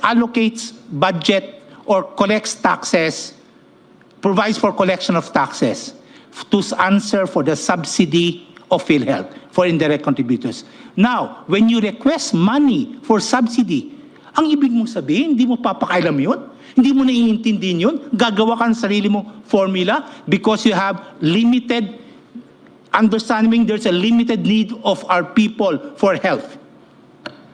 allocates budget or collects taxes, provides for collection of taxes to answer for the subsidy of PhilHealth for indirect contributors. Now, when you request money for subsidy, ang ibig mong sabihin, hindi mo papakailam yun? Hindi mo naiintindihin yun? Gagawa ka ng sarili mong formula because you have limited understanding there's a limited need of our people for health.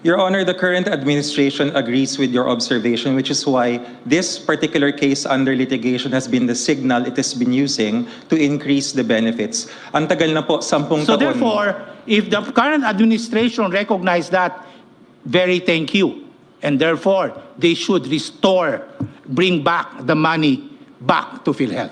Your Honor, the current administration agrees with your observation, which is why this particular case under litigation has been the signal it has been using to increase the benefits. Ang tagal na po, 10 taon. So therefore, if the current administration recognizes that, very thank you. And therefore, they should bring back the money back to PhilHealth.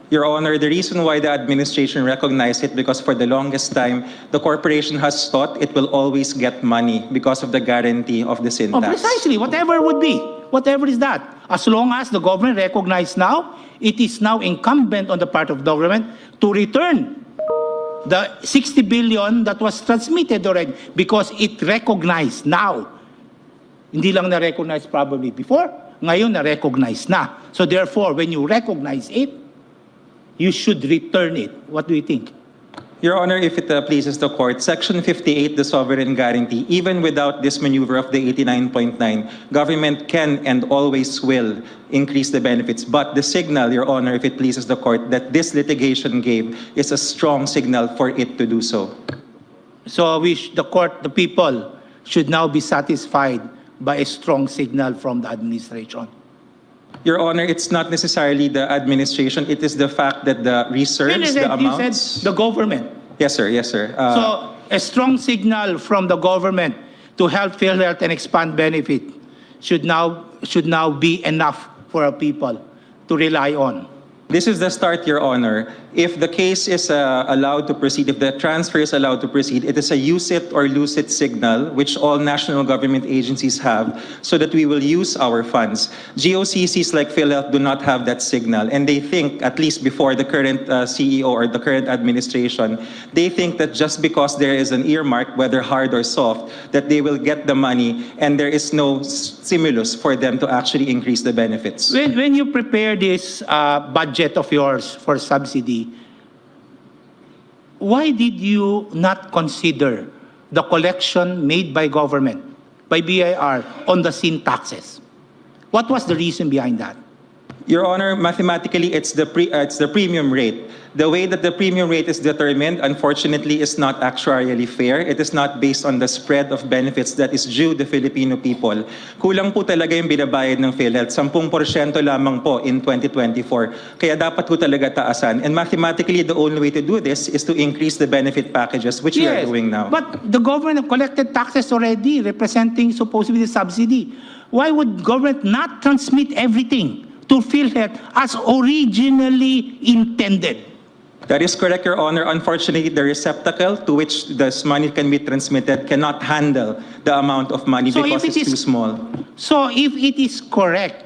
Your Honor, the reason why the administration recognized it because for the longest time, the corporation has thought it will always get money because of the guarantee of the sin Oh, tax. precisely, whatever would be, whatever is that. As long as the government recognizes now, it is now incumbent on the part of the government to return the 60 billion that was transmitted already because it recognized now. Hindi lang na-recognize probably before, ngayon na-recognize na. So therefore, when you recognize it, you should return it. What do you think? Your Honor, if it pleases the court, Section 58, the sovereign guarantee, even without this maneuver of the 89.9, government can and always will increase the benefits. But the signal, Your Honor, if it pleases the court, that this litigation gave is a strong signal for it to do so. So the people should now be satisfied by a strong signal from the administration. Your Honor, it's not necessarily the administration. It is the fact that the reserves, the amounts... You said the government. Yes, sir. Yes, sir. So a strong signal from the government to help PhilHealth and expand benefit should now be enough for our people to rely on. This is the start, Your Honor. If the case is allowed to proceed, if the transfer is allowed to proceed, it is a use it or lose it signal, which all national government agencies have, so that we will use our funds. GOCCs like PhilHealth do not have that signal, and they think, at least before the current CEO or the current administration, they think that just because there is an earmark, whether hard or soft, that they will get the money, and there is no stimulus for them to actually increase the benefits. When you prepare this budget of yours for subsidy, why did you not consider the collection made by government, by BIR, on the sin taxes? What was the reason behind that? Your Honor, mathematically, it's the premium rate. The way that the premium rate is determined, unfortunately, is not actuarially fair. It is not based on the spread of benefits that is due the Filipino people. Kulang po talaga yung binabayad ng PhilHealth. 10% lamang po in 2024. Kaya dapat po talaga taasan. And mathematically, the only way to do this is to increase the benefit packages, which we are doing now. But the government collected taxes already, representing supposedly the subsidy. Why would government not transmit everything to PhilHealth as originally intended? That is correct, Your Honor. Unfortunately, the receptacle to which this money can be transmitted cannot handle the amount of money because it's too small. So if it is correct,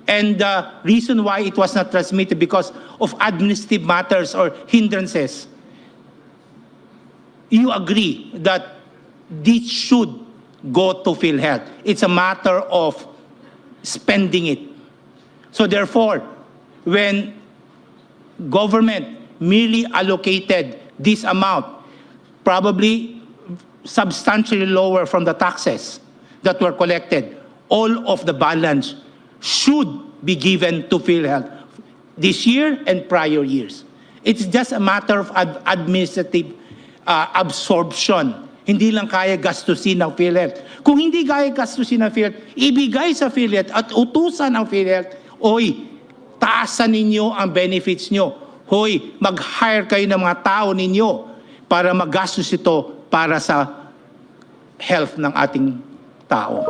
and the reason why it was not transmitted because of administrative matters or hindrances, you agree that this should go to PhilHealth. It's a matter of spending it. So therefore, when government merely allocated this amount, probably substantially lower from the taxes that were collected, all of the balance should be given to PhilHealth this year and prior years. It's just a matter of administrative absorption. Hindi lang kaya gastusin ng PhilHealth. Kung hindi kaya gastusin ng PhilHealth, ibigay sa PhilHealth at utusan ng PhilHealth, oy, taasan ninyo ang benefits nyo. Hoy, mag-hire kayo ng mga tao ninyo para magastos ito para sa health ng ating tao.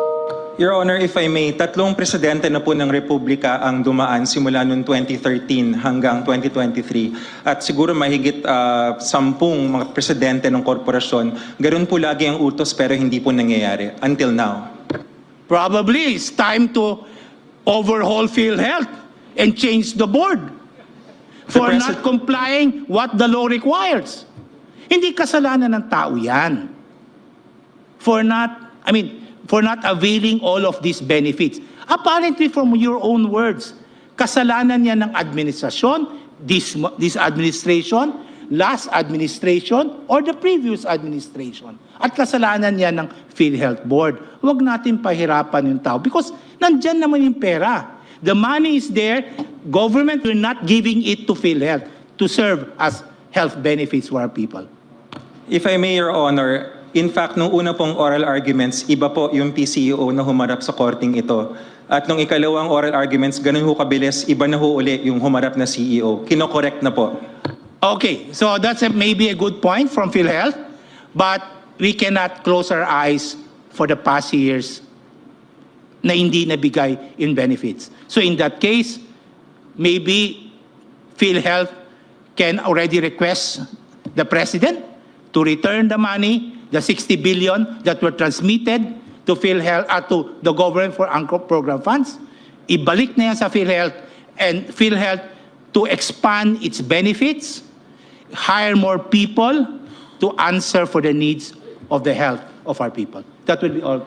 Your Honor, if I may, 3 presidente na po ng Republika ang dumaan simula noong 2013 hanggang 2023. At siguro mahigit 10 mga presidente ng korporasyon. Ganoon po lagi ang utos pero hindi po nangyayari until now. Probably it's time to overhaul PhilHealth and change the board for not complying what the law requires. Hindi kasalanan ng tao yan. for not availing all of these benefits. Apparently, from your own words, kasalanan niya ng administrasyon, this administration, last administration, or the previous administration. At kasalanan niya ng PhilHealth Board. Huwag natin pahirapan yung tao because nandyan naman yung pera. The money is there. Government will not giving it to PhilHealth to serve as health benefits for our people. If I may, Your Honor, in fact, nung una pong oral arguments, iba po yung PCEO na humarap sa korting ito. At nung ikalawang oral arguments, ganun ho kabilis, iba na ho uli yung humarap na CEO. Kino-correct na po. Okay, so that's maybe a good point from PhilHealth, but we cannot close our eyes for the past years na hindi nabigay in benefits. So in that case, maybe PhilHealth can already request the President to return the money, the 60 billion that were transmitted to PhilHealth, to the government for ANCRO program funds. Ibalik na yan sa PhilHealth, and PhilHealth to expand its benefits, hire more people to answer for the needs of the health of our people. That will be all.